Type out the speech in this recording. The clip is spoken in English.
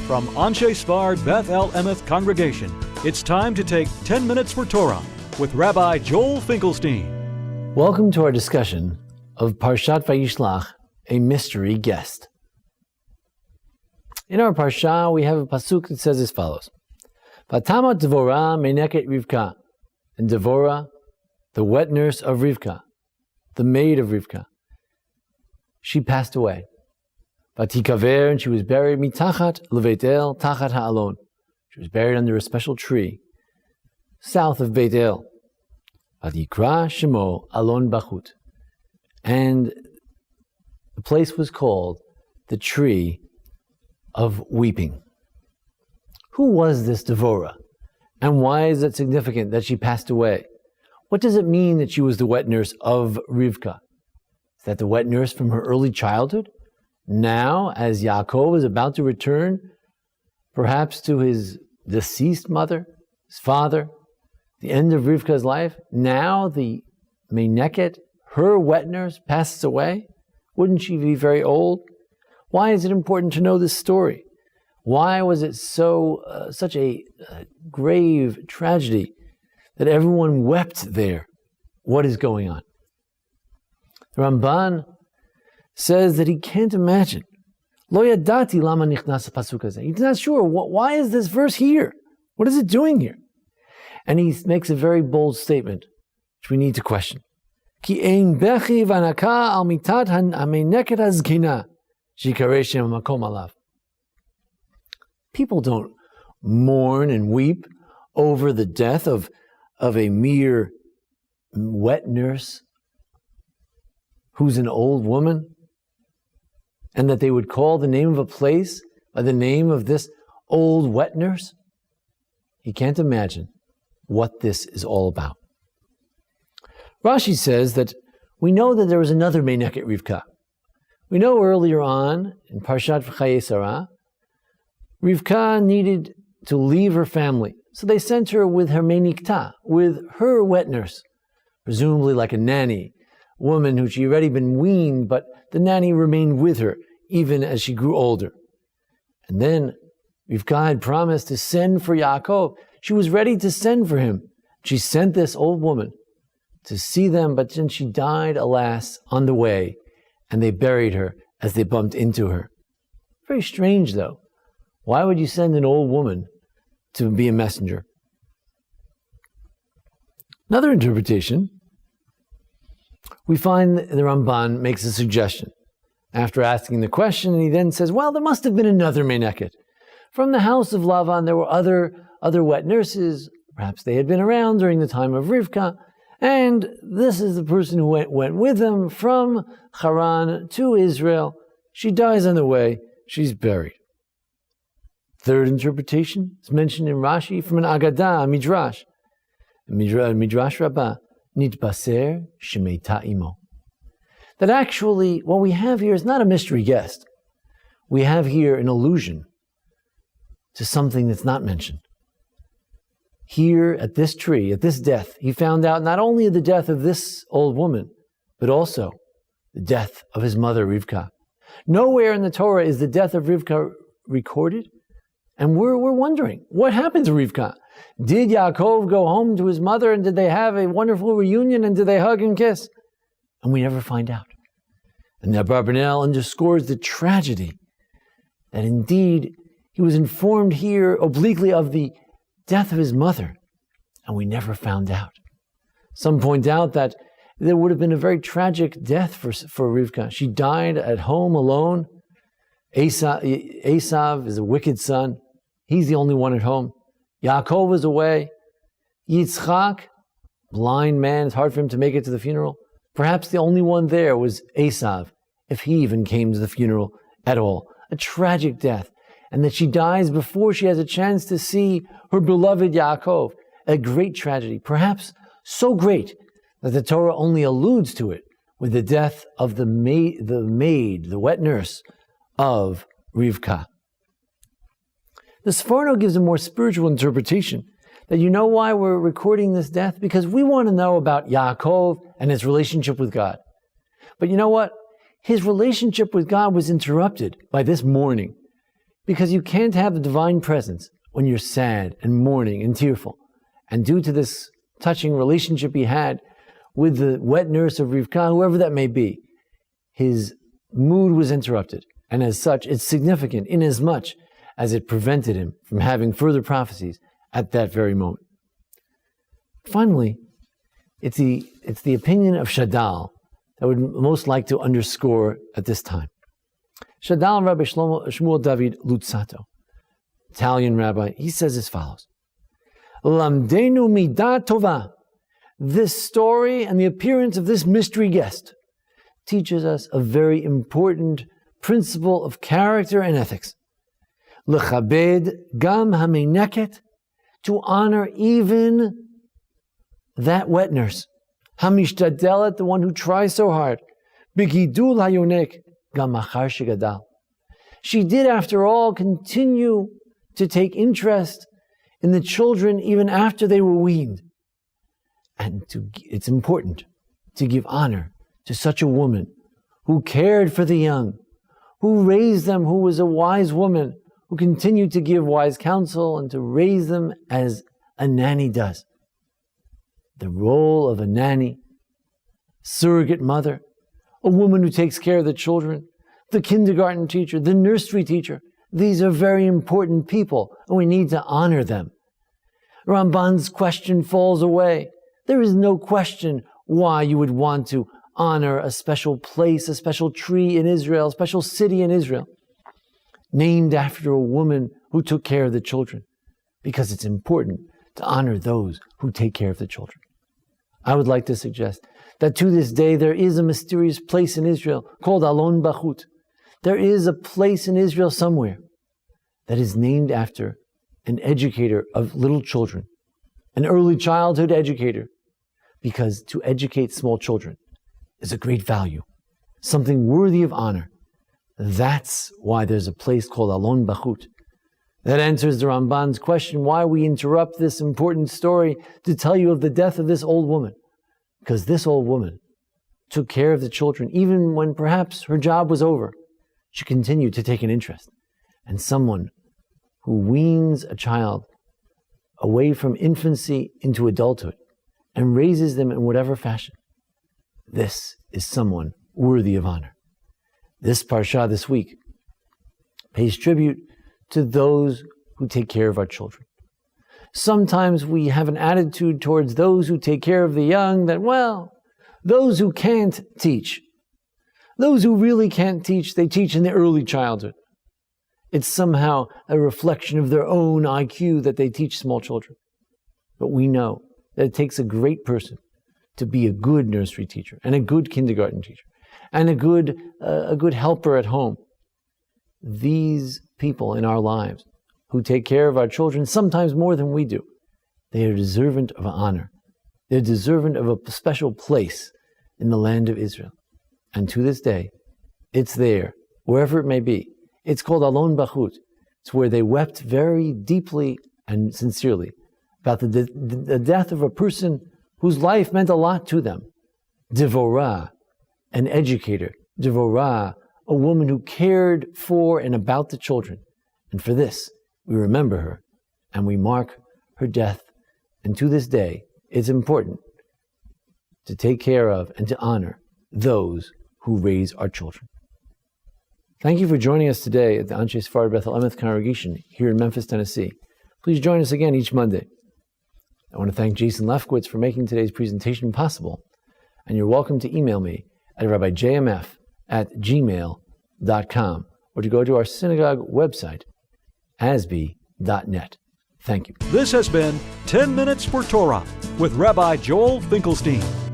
From Anshe Sfard Beth El Emeth Congregation, it's time to take 10 minutes for Torah with Rabbi Joel Finkelstein. Welcome to our discussion of Parshat Vayishlach, a mystery guest. In our Parsha, we have a pasuk that says as follows: Vatama Dvorah meneket Rivka, and Dvorah, the wet nurse of Rivka, the maid of Rivka, she passed away. Vatikaver, and she was buried mitachat leVeit El tachat ha'alon. She was buried under a special tree south of Beit El. Vatikra shemo alon bachut, and the place was called the tree of weeping. Who was this Devorah? And why is it significant that she passed away? What does it mean that she was the wet nurse of Rivka? Is that the wet nurse from her early childhood? Now, as Yaakov is about to return, perhaps to his deceased mother, his father, the end of Rivka's life, now the Meineket, her wet nurse, passes away? Wouldn't she be very old? Why is it important to know this story? Why was it such a grave tragedy that everyone wept there? What is going on? The Ramban says that he can't imagine. Lo yadati lama nichnas pasuk hazeh. He's not sure. Why is this verse here? What is it doing here? And he makes a very bold statement, which we need to question. Ki ein bechi v'anaka al mitat ha'meineket hazkina shikarei shem hamakom alav. People don't mourn and weep over the death of a mere wet nurse who's an old woman, and that they would call the name of a place by the name of this old wet nurse. He can't imagine what this is all about. Rashi says that we know that there was another Meineket Rivka. We know earlier on in Parshat V'chayei Sarah, Rivka needed to leave her family, so they sent her with her Meinikta, with her wet nurse, presumably like a nanny, woman who she had already been weaned, but the nanny remained with her even as she grew older. And then Rivka had promised to send for Yaakov. She was ready to send for him. She sent this old woman to see them, but then she died, alas, on the way, and they buried her as they bumped into her. Very strange, though. Why would you send an old woman to be a messenger? Another interpretation, we find the Ramban makes a suggestion. After asking the question, and he then says, well, there must have been another Meineket. From the house of Lavan, there were other wet nurses. Perhaps they had been around during the time of Rivka. And this is the person who went with them from Haran to Israel. She dies on the way. She's buried. Third interpretation is mentioned in Rashi from an Agadah, a Midrash. Midrash Rabbah, Nitbaser Shemeita Imo. That actually what we have here is not a mystery guest. We have here an allusion to something that's not mentioned. Here at this tree, at this death, he found out not only the death of this old woman, but also the death of his mother Rivka. Nowhere in the Torah is the death of Rivka recorded. And we're wondering, what happened to Rivka? Did Yaakov go home to his mother, and did they have a wonderful reunion, and did they hug and kiss? And we never find out. And the Abarbanel underscores the tragedy that indeed he was informed here obliquely of the death of his mother, and we never found out. Some point out that there would have been a very tragic death for Rivka. She died at home alone. Esav is a wicked son. He's the only one at home. Yaakov was away. Yitzchak, blind man, it's hard for him to make it to the funeral. Perhaps the only one there was Esav, if he even came to the funeral at all. A tragic death. And that she dies before she has a chance to see her beloved Yaakov. A great tragedy. Perhaps so great that the Torah only alludes to it with the death of the maid, the wet nurse of Rivka. The Sforno gives a more spiritual interpretation, that you know why we're recording this death? Because we want to know about Yaakov and his relationship with God. But you know what? His relationship with God was interrupted by this mourning. Because you can't have the divine presence when you're sad and mourning and tearful. And due to this touching relationship he had with the wet nurse of Rivka, whoever that may be, his mood was interrupted. And as such, it's significant inasmuch as it prevented him from having further prophecies at that very moment. Finally, it's the opinion of Shadal that I would most like to underscore at this time. Shadal Rabbi Shmuel David Lutzato, Italian rabbi, he says as follows: Lamdenu midah tova. This story and the appearance of this mystery guest teaches us a very important principle of character and ethics. Lechabed gam hameineket, to honor even that wet nurse. Hamishtadelet, the one who tries so hard. Begidul hayonek gam achar shegadal. She did, after all, continue to take interest in the children even after they were weaned. And it's important to give honor to such a woman who cared for the young, who raised them, who was a wise woman, who continued to give wise counsel and to raise them as a nanny does. The role of a nanny, surrogate mother, a woman who takes care of the children, the kindergarten teacher, the nursery teacher, these are very important people, and we need to honor them. Ramban's question falls away. There is no question why you would want to honor a special place, a special tree in Israel, a special city in Israel, named after a woman who took care of the children, because it's important to honor those who take care of the children. I would like to suggest that to this day there is a mysterious place in Israel called Alon Bachut. There is a place in Israel somewhere that is named after an educator of little children, an early childhood educator, because to educate small children is a great value, something worthy of honor. That's why there's a place called Alon Bachut. That answers the Ramban's question why we interrupt this important story to tell you of the death of this old woman. Because this old woman took care of the children even when perhaps her job was over. She continued to take an interest. And someone who weans a child away from infancy into adulthood and raises them in whatever fashion, this is someone worthy of honor. This Parshat this week pays tribute to those who take care of our children. Sometimes we have an attitude towards those who take care of the young that, well, those who can't teach, those who really can't teach, they teach in their early childhood. It's somehow a reflection of their own IQ that they teach small children. But we know that it takes a great person to be a good nursery teacher and a good kindergarten teacher and a good helper at home. These people in our lives who take care of our children, sometimes more than we do, they are deserving of honor. They're deserving of a special place in the land of Israel. And to this day, it's there, wherever it may be. It's called Alon Bachut. It's where they wept very deeply and sincerely about the death of a person whose life meant a lot to them. Devorah, an educator. Devorah, a woman who cared for and about the children. And for this, we remember her and we mark her death. And to this day, it's important to take care of and to honor those who raise our children. Thank you for joining us today at the Anshe Sfard Beth El Emeth congregation here in Memphis, Tennessee. Please join us again each Monday. I want to thank Jason Lefkowitz for making today's presentation possible. And you're welcome to email me at rabbijmf@gmail.com or to go to our synagogue website, ASBEE.net. Thank you. This has been 10 Minutes for Torah with Rabbi Joel Finkelstein.